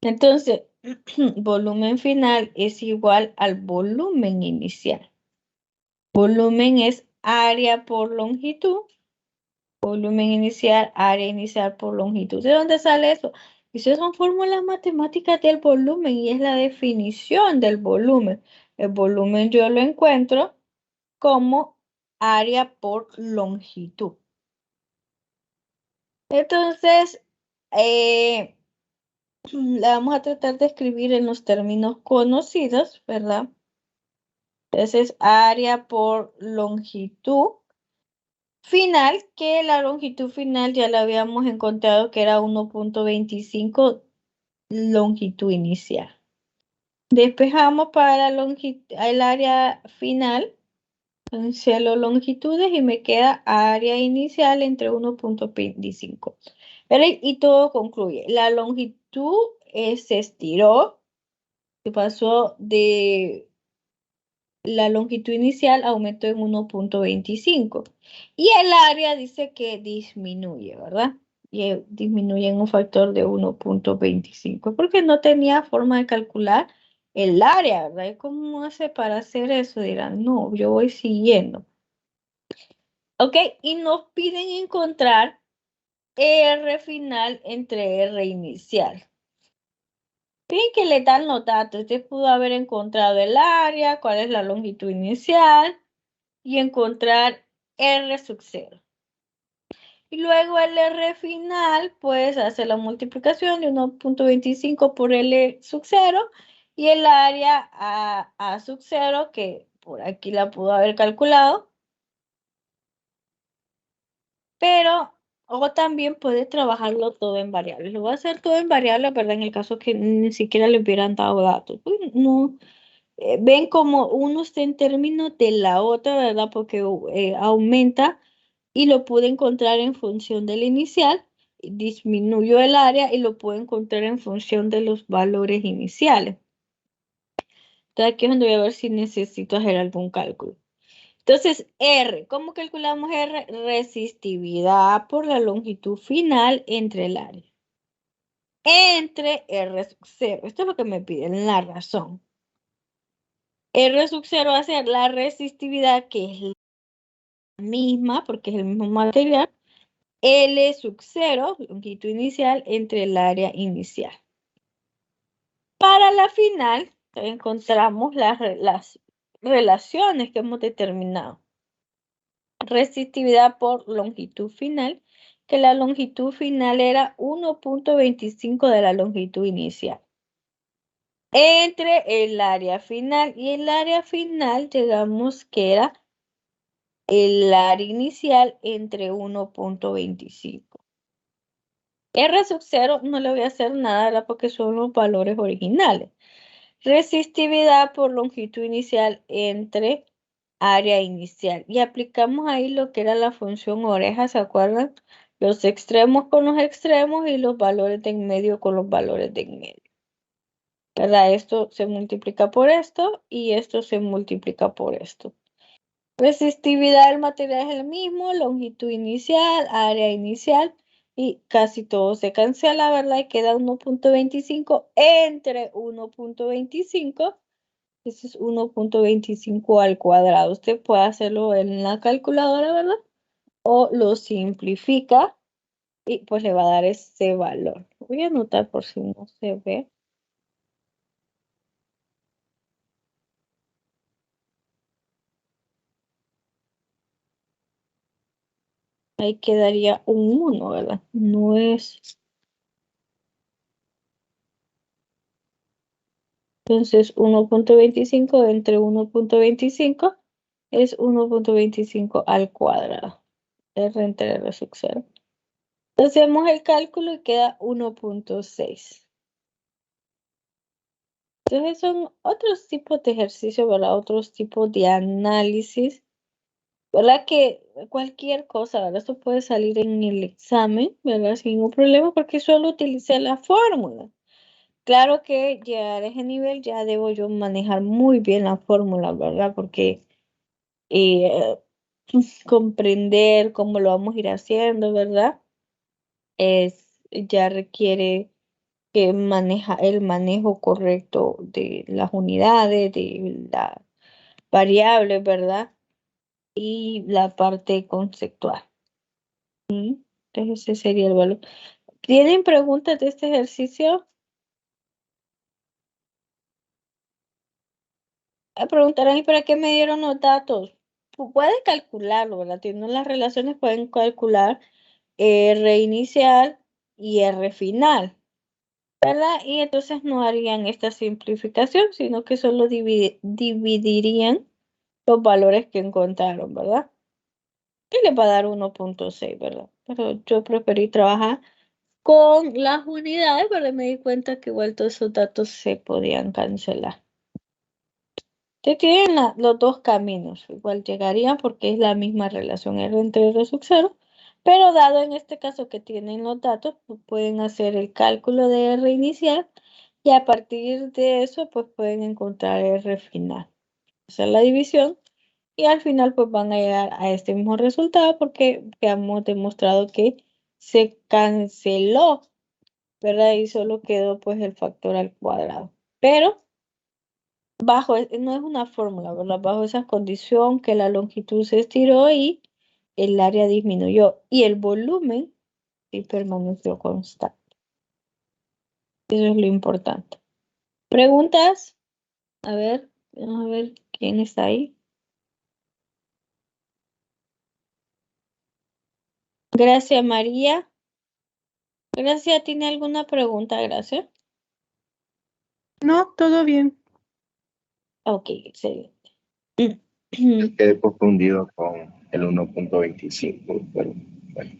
Entonces, volumen final es igual al volumen inicial. Volumen es área por longitud. Volumen inicial, área inicial por longitud. ¿De dónde sale eso? Esas son fórmulas matemáticas del volumen y es la definición del volumen. El volumen yo lo encuentro como área por longitud. Entonces, la vamos a tratar de escribir en los términos conocidos, ¿verdad? Entonces, área por longitud final, que la longitud final ya la habíamos encontrado que era 1.25 longitud inicial. Despejamos para el área final, cancelo longitudes y me queda área inicial entre 1.25. Y todo concluye. La longitud se estiró, se pasó de la longitud inicial, aumentó en 1.25. Y el área dice que disminuye, ¿verdad? Y disminuye en un factor de 1.25, porque no tenía forma de calcular el área, ¿verdad? ¿Cómo hace para hacer eso? Dirán, no, yo voy siguiendo. Ok, y nos piden encontrar R final entre R inicial. Tienen que le dan los datos. Usted pudo haber encontrado el área, cuál es la longitud inicial y encontrar R sub 0. Y luego el R final, pues hace la multiplicación de 1.25 por L sub 0 y el área A sub 0, que por aquí la pudo haber calculado. Pero, o también puede trabajarlo todo en variables. Lo va a hacer todo en variables, ¿verdad? En el caso que ni siquiera le hubieran dado datos. Pues, no, ven como uno está en términos de la otra, ¿verdad? Porque aumenta y lo pude encontrar en función del inicial, disminuyó el área y lo puedo encontrar en función de los valores iniciales. Entonces aquí es donde voy a ver si necesito hacer algún cálculo. Entonces, R, ¿cómo calculamos R? Resistividad por la longitud final entre el área. Entre R sub 0. Esto es lo que me piden, la razón. R sub 0 va a ser la resistividad, que es la misma, porque es el mismo material. L sub 0, longitud inicial, entre el área inicial. Para la final, encontramos las relaciones que hemos determinado. Resistividad por longitud final, que la longitud final era 1.25 de la longitud inicial. Entre el área final y el área final, llegamos que era el área inicial entre 1.25. R sub 0 no le voy a hacer nada, ¿verdad? Porque son los valores originales. Resistividad por longitud inicial entre área inicial. Y aplicamos ahí lo que era la función oreja, ¿se acuerdan? Los extremos con los extremos y los valores de en medio con los valores de en medio. ¿Verdad? Esto se multiplica por esto y esto se multiplica por esto. Resistividad del material es el mismo, longitud inicial, área inicial y casi todo se cancela, ¿verdad? Y queda 1.25 entre 1.25. Eso es 1.25 al cuadrado. Usted puede hacerlo en la calculadora, ¿verdad? O lo simplifica y pues le va a dar ese valor. Voy a anotar por si no se ve. Ahí quedaría un 1, ¿verdad? No es. Entonces 1.25 entre 1.25 es 1.25 al cuadrado. R entre R sub 0. Hacemos el cálculo y queda 1.6. Entonces son otros tipos de ejercicios, ¿verdad? Otros tipos de análisis, ¿verdad? Que cualquier cosa, ¿verdad? Esto puede salir en el examen, ¿verdad? Sin ningún problema porque solo utilicé la fórmula. Claro que llegar a ese nivel ya debo yo manejar muy bien la fórmula, ¿verdad? Porque comprender cómo lo vamos a ir haciendo, ¿verdad? Ya requiere que maneja el manejo correcto de las unidades, de la variable, ¿verdad? Y la parte conceptual. Entonces ese sería el valor. ¿Tienen preguntas de este ejercicio? Preguntarán, ¿y para qué me dieron los datos? Pueden calcularlo, ¿verdad? Tienen las relaciones, pueden calcular R inicial y R final, ¿verdad? Y entonces no harían esta simplificación, sino que solo dividirían los valores que encontraron, ¿verdad? y le va a dar 1.6, ¿verdad? Pero yo preferí trabajar con las unidades, pero me di cuenta que igual todos esos datos se podían cancelar. Te tienen los dos caminos, igual llegarían porque es la misma relación R entre R sub 0, pero dado en este caso que tienen los datos, pues pueden hacer el cálculo de R inicial y a partir de eso pues pueden encontrar R final. Hacer la división y al final pues van a llegar a este mismo resultado porque hemos demostrado que se canceló, ¿verdad? Y solo quedó pues el factor al cuadrado. Pero no es una fórmula, ¿verdad? Bajo esa condición que la longitud se estiró y el área disminuyó y el volumen sí permaneció constante. Eso es lo importante. ¿Preguntas? A ver, vamos a ver quién está ahí. Gracias, María. Gracias, ¿tiene alguna pregunta? Gracias. No, todo bien. Ok, excelente. Quedé confundido con el 1.25, pero bueno.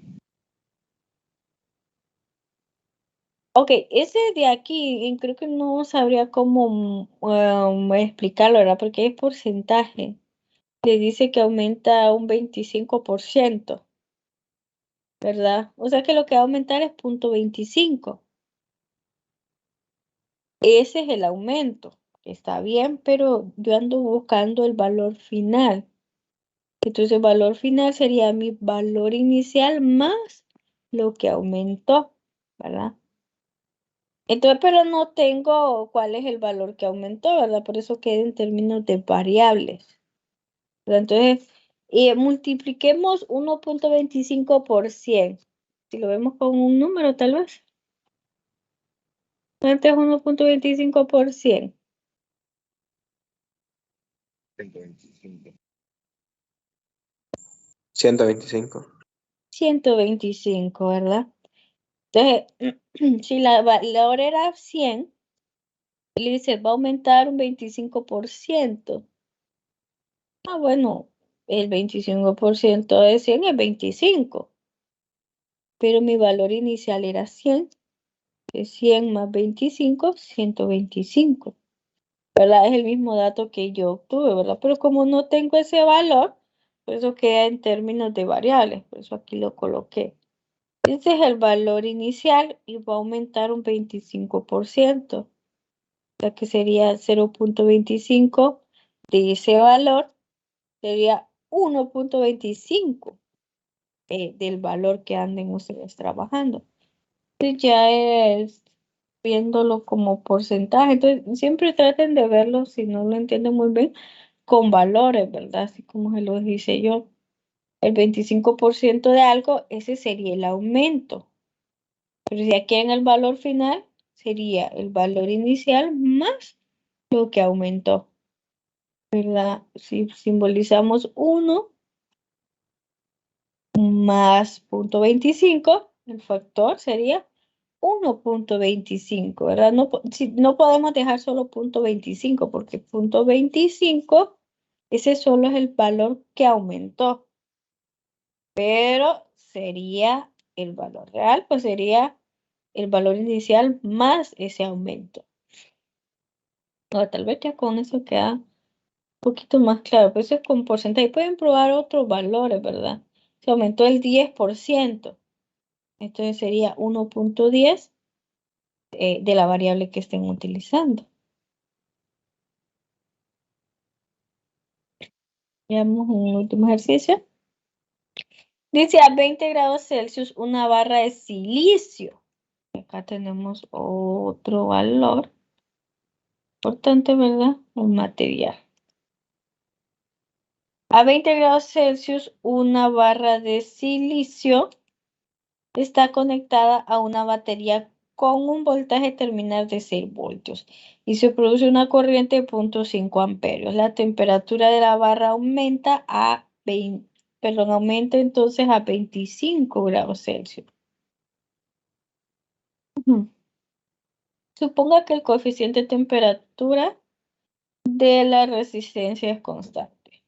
Ok, ese de aquí creo que no sabría cómo explicarlo, ¿verdad? Porque es porcentaje. Le dice que aumenta un 25%, ¿verdad? O sea que lo que va a aumentar es 0.25. Ese es el aumento. Está bien, pero yo ando buscando el valor final. Entonces el valor final sería mi valor inicial más lo que aumentó, ¿verdad? Entonces, pero no tengo cuál es el valor que aumentó, ¿verdad? Por eso queda en términos de variables, ¿verdad? Entonces, multipliquemos 1.25 por 100. Si lo vemos con un número, tal vez. ¿Cuánto es 1.25 por 100? 125. 125. 125, ¿verdad? Entonces, si la valor era 100, le dice, va a aumentar un 25%. Ah, bueno, el 25% de 100 es 25. Pero mi valor inicial era 100. Es 100 más 25, 125. ¿Verdad? Es el mismo dato que yo obtuve, ¿verdad? Pero como no tengo ese valor, pues eso queda en términos de variables. Por eso aquí lo coloqué. Este es el valor inicial y va a aumentar un 25%. O sea que sería 0.25 de ese valor. Sería 1.25 del valor que anden ustedes trabajando. Entonces ya es viéndolo como porcentaje. Entonces siempre traten de verlo, si no lo entienden muy bien, con valores, ¿verdad? Así como se los hice yo. El 25% de algo, ese sería el aumento. Pero si aquí en el valor final, sería el valor inicial más lo que aumentó, ¿verdad? Si simbolizamos 1 más 0.25, el factor sería 1.25, ¿verdad? No, no podemos dejar solo 0.25 porque 0.25, ese solo es el valor que aumentó, pero sería el valor real, pues sería el valor inicial más ese aumento. O tal vez ya con eso queda un poquito más claro, pues eso es con porcentaje. Pueden probar otros valores, ¿verdad? Se aumentó el 10%, entonces sería 1.10 de la variable que estén utilizando. Veamos un último ejercicio. Dice a 20 grados Celsius una barra de silicio. Acá tenemos otro valor importante, ¿verdad? Un material. A 20 grados Celsius una barra de silicio está conectada a una batería con un voltaje terminal de 6 voltios y se produce una corriente de 0.5 amperios. La temperatura de la barra aumenta aumenta entonces a 25 grados Celsius. Suponga que el coeficiente de temperatura de la resistencia es constante.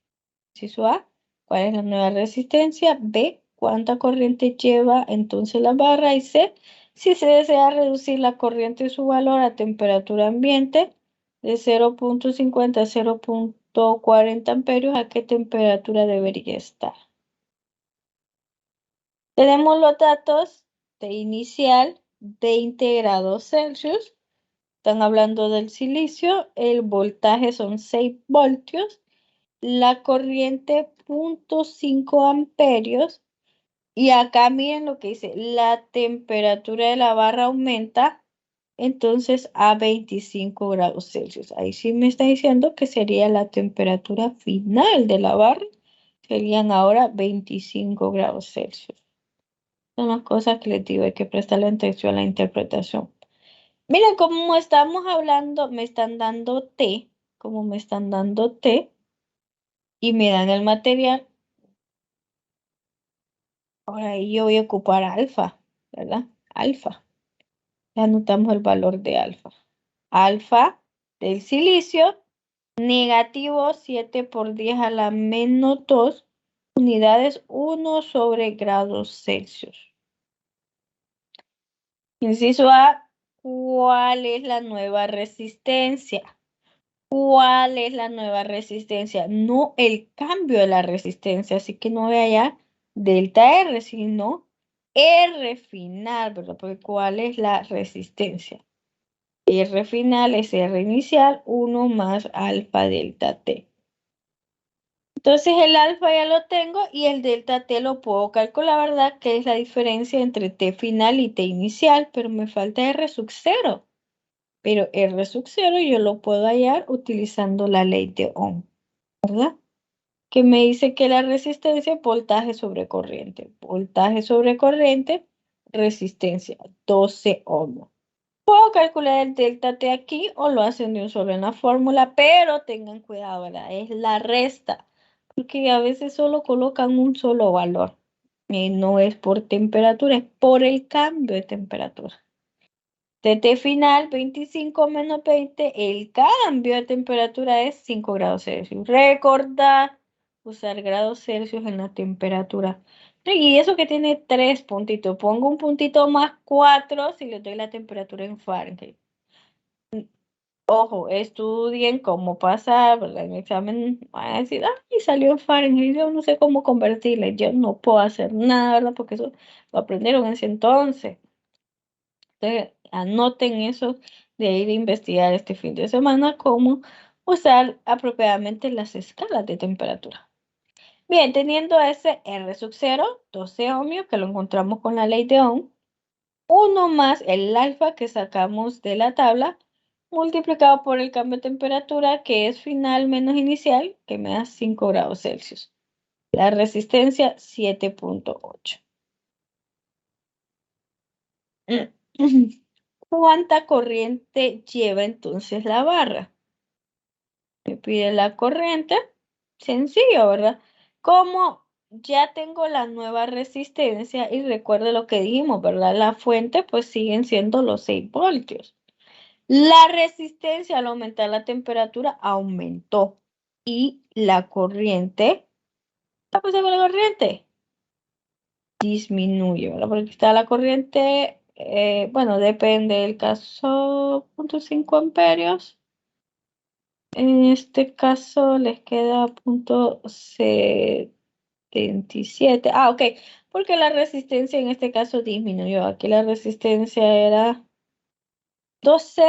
¿Sí, A? ¿cuál es la nueva resistencia? B, ¿cuánta corriente lleva entonces la barra? Y C, si se desea reducir la corriente y su valor a temperatura ambiente de 0.50 a 0.40 amperios, ¿a qué temperatura debería estar? Tenemos los datos de inicial 20 grados Celsius. Están hablando del silicio. El voltaje son 6 voltios. La corriente 0.5 amperios. Y acá miren lo que dice. La temperatura de la barra aumenta entonces a 25 grados Celsius. Ahí sí me está diciendo que sería la temperatura final de la barra. Serían ahora 25 grados Celsius. Son las cosas que les digo, hay que prestarle atención a la interpretación. Miren, como estamos hablando, me están dando T, como me están dando T, y me dan el material. Ahora ahí yo voy a ocupar alfa, ¿verdad? Alfa. Ya anotamos el valor de alfa. Alfa del silicio, negativo 7 por 10 a la menos 2 unidades 1 sobre grados Celsius. Inciso A, ¿cuál es la nueva resistencia? ¿Cuál es la nueva resistencia? No el cambio de la resistencia, así que no ve allá delta R, sino R final, ¿verdad? Porque ¿cuál es la resistencia? R final es R inicial, 1 más alfa delta T. Entonces el alfa ya lo tengo y el delta T lo puedo calcular, ¿verdad? Que es la diferencia entre T final y T inicial, pero me falta R sub 0. Pero R sub 0 yo lo puedo hallar utilizando la ley de Ohm, ¿verdad? Que me dice que la resistencia es voltaje sobre corriente. Voltaje sobre corriente, resistencia, 12 ohms. Puedo calcular el delta T aquí o lo hacen de un solo en la fórmula, pero tengan cuidado, ¿verdad? Es la resta, porque a veces solo colocan un solo valor. Y no es por temperatura, es por el cambio de temperatura. TT final 25 menos 20, el cambio de temperatura es 5 grados Celsius. Recordar usar grados Celsius en la temperatura. Y eso que tiene 3 puntitos. Pongo un puntito más 4 si le doy la temperatura en Fahrenheit. Ojo, estudien cómo pasar, ¿verdad? En el examen van a decir, ay, salió en Fahrenheit, yo no sé cómo convertirle, yo no puedo hacer nada, ¿verdad? Porque eso lo aprendieron en ese entonces. Entonces, anoten eso de ir a investigar este fin de semana cómo usar apropiadamente las escalas de temperatura. Bien, teniendo ese R sub 0, 12 ohmios, que lo encontramos con la ley de Ohm, 1 más el alfa que sacamos de la tabla, multiplicado por el cambio de temperatura, que es final menos inicial, que me da 5 grados Celsius. La resistencia, 7.8. ¿Cuánta corriente lleva entonces la barra? Me pide la corriente. Sencillo, ¿verdad? Como ya tengo la nueva resistencia y recuerde lo que dijimos, ¿verdad? La fuente pues siguen siendo los 6 voltios. La resistencia al aumentar la temperatura aumentó y la corriente, ¿qué pasa con la corriente? Disminuye, ¿verdad? Porque está la corriente, bueno, depende del caso, 0.5 amperios. En este caso les queda 0.77. Ah, ok, porque la resistencia en este caso disminuyó. Aquí la resistencia era 12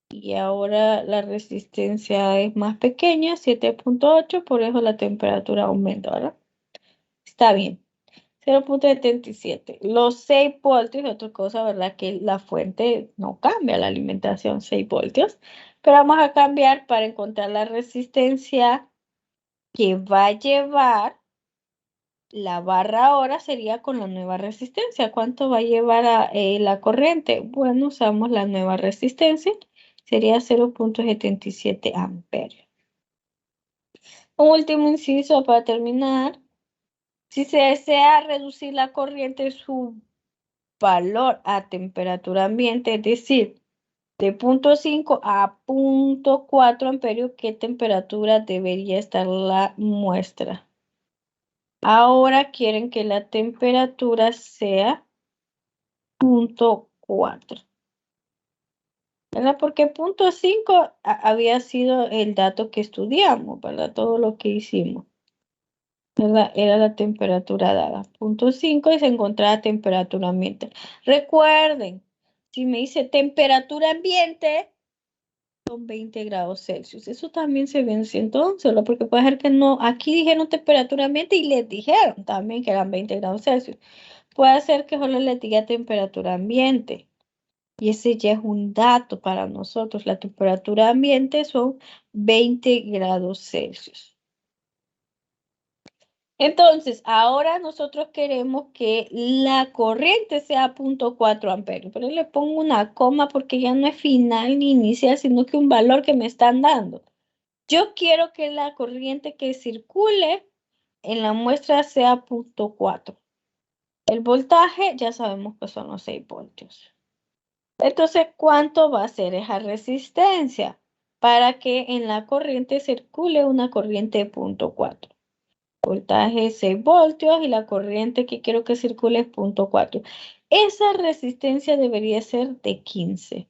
y ahora la resistencia es más pequeña, 7.8, por eso la temperatura aumenta, ¿verdad? Está bien. 0.77. Los 6 voltios, otra cosa, ¿verdad? Que la fuente no cambia la alimentación 6 voltios, pero vamos a cambiar para encontrar la resistencia que va a llevar la barra ahora sería con la nueva resistencia. ¿Cuánto va a llevar la corriente? Bueno, usamos la nueva resistencia, sería 0.77 amperios. Un último inciso para terminar. Si se desea reducir la corriente, su valor a temperatura ambiente, es decir, de 0.5 a 0.4 amperios, ¿qué temperatura debería estar la muestra? Ahora quieren que la temperatura sea 0.4. ¿Verdad? Porque 0.5 había sido el dato que estudiamos, ¿verdad? Todo lo que hicimos. ¿Verdad? Era la temperatura dada. 0.5 y se encontraba temperatura ambiente. Recuerden, si me dice temperatura ambiente, son 20 grados Celsius. Eso también se vence entonces, porque puede ser que no, aquí dijeron temperatura ambiente y les dijeron también que eran 20 grados Celsius. Puede ser que solo les diga temperatura ambiente. Y ese ya es un dato para nosotros. La temperatura ambiente son 20 grados Celsius. Entonces, ahora nosotros queremos que la corriente sea 0.4 amperios. Pero le pongo una coma porque ya no es final ni inicial, sino que un valor que me están dando. Yo quiero que la corriente que circule en la muestra sea 0.4. El voltaje ya sabemos que son los 6 voltios. Entonces, ¿cuánto va a ser esa resistencia para que en la corriente circule una corriente de 0.4? Voltaje 6 voltios y la corriente que quiero que circule es 0.4. Esa resistencia debería ser de 15.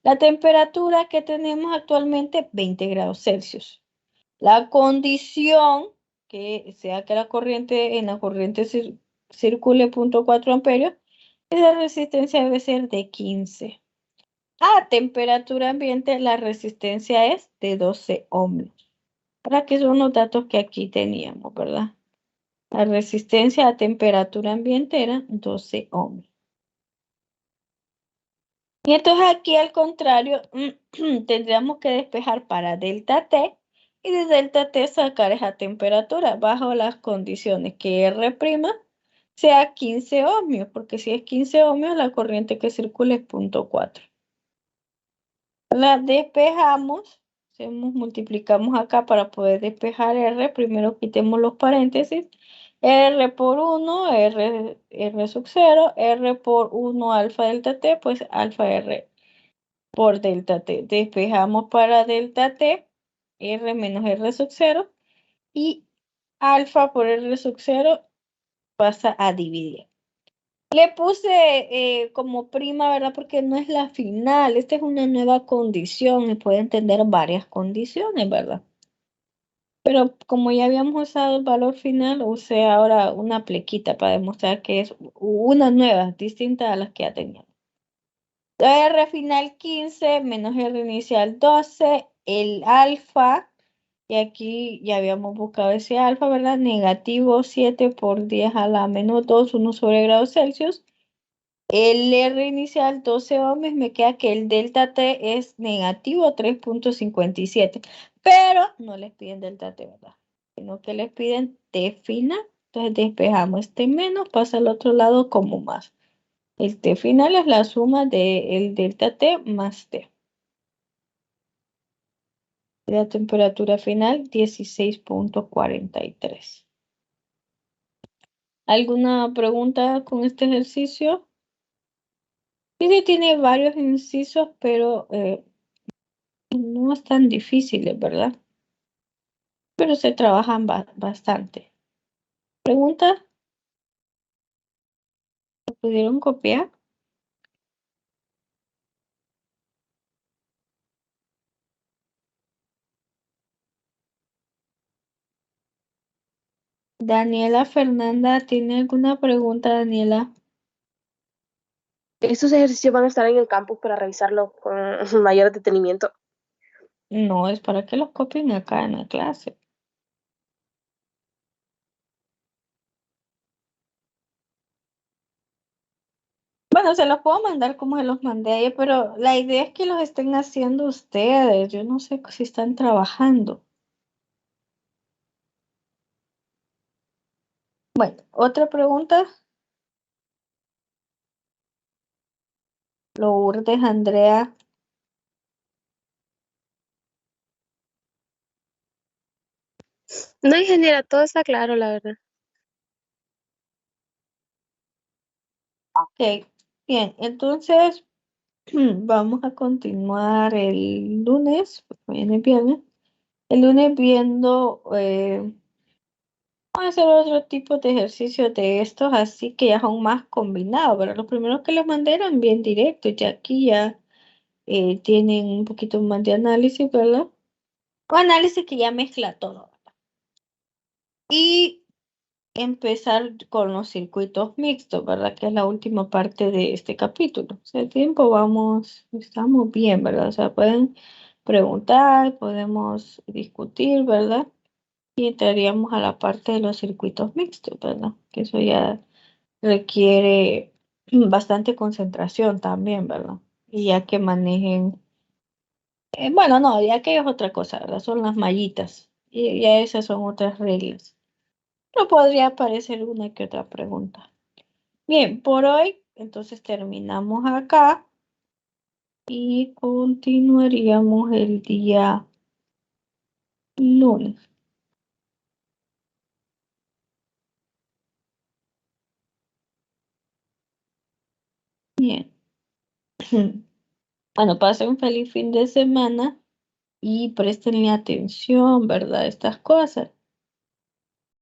La temperatura que tenemos actualmente, 20 grados Celsius. La condición que sea que la corriente circule 0.4 amperios, esa resistencia debe ser de 15. A temperatura ambiente, la resistencia es de 12 ohmios. Para que son los datos que aquí teníamos, ¿verdad? La resistencia a temperatura ambiente era 12 ohmios. Y entonces aquí al contrario, tendríamos que despejar para delta T y de delta T sacar esa temperatura bajo las condiciones que R' sea 15 ohmios, porque si es 15 ohmios, la corriente que circula es 0.4. La despejamos, multiplicamos acá para poder despejar R, primero quitemos los paréntesis, R por 1, R sub 0, R por 1 alfa delta T, pues alfa R por delta T. Despejamos para delta T, R menos R sub 0, y alfa por R sub 0 pasa a dividir. Le puse como prima, ¿verdad? Porque no es la final. Esta es una nueva condición y puede entender varias condiciones, ¿verdad? Pero como ya habíamos usado el valor final, usé ahora una plequita para demostrar que es una nueva, distinta a las que ya teníamos. R final 15 menos R inicial 12, el alfa, y aquí ya habíamos buscado ese alfa, ¿verdad? Negativo 7 por 10 a la menos 2, 1 sobre grados Celsius. El R inicial 12 ohms, me queda que el delta T es negativo 3.57, pero no les piden delta T, ¿verdad? Sino que les piden T final. Entonces despejamos este menos, pasa al otro lado como más. El T final es la suma del delta T más T. La temperatura final 16.43. ¿Alguna pregunta con este ejercicio? Sí, tiene varios incisos, pero no están difíciles, ¿verdad? Pero se trabajan bastante. ¿Pregunta? ¿Lo pudieron copiar? Daniela Fernanda, ¿tiene alguna pregunta, Daniela? Estos ejercicios van a estar en el campus para revisarlo con mayor detenimiento. No, es para que los copien acá en la clase. Bueno, se los puedo mandar como se los mandé ayer, pero la idea es que los estén haciendo ustedes. Yo no sé si están trabajando. Bueno, otra pregunta. Lourdes, Andrea. No, ingeniera, todo está claro, la verdad. Ok, bien, entonces vamos a continuar el lunes, porque mañana es viernes. El lunes viendo Vamos a hacer otro tipo de ejercicios de estos, así que ya son más combinados, pero los primeros que les mandé eran bien directos, ya aquí ya tienen un poquito más de análisis, ¿verdad? Un análisis que ya mezcla todo, ¿verdad? Y empezar con los circuitos mixtos, ¿verdad? Que es la última parte de este capítulo. O sea, el tiempo estamos bien, ¿verdad? O sea, pueden preguntar, podemos discutir, ¿verdad? Y entraríamos a la parte de los circuitos mixtos, ¿verdad? Que eso ya requiere bastante concentración también, ¿verdad? Y ya que manejen, bueno, no, ya que es otra cosa, ¿verdad? Son las mallitas. Y ya esas son otras reglas. No podría aparecer una que otra pregunta. Bien, por hoy, entonces terminamos acá y continuaríamos el día lunes. Bien. Bueno, pasen un feliz fin de semana y prestenle atención, ¿verdad? Estas cosas.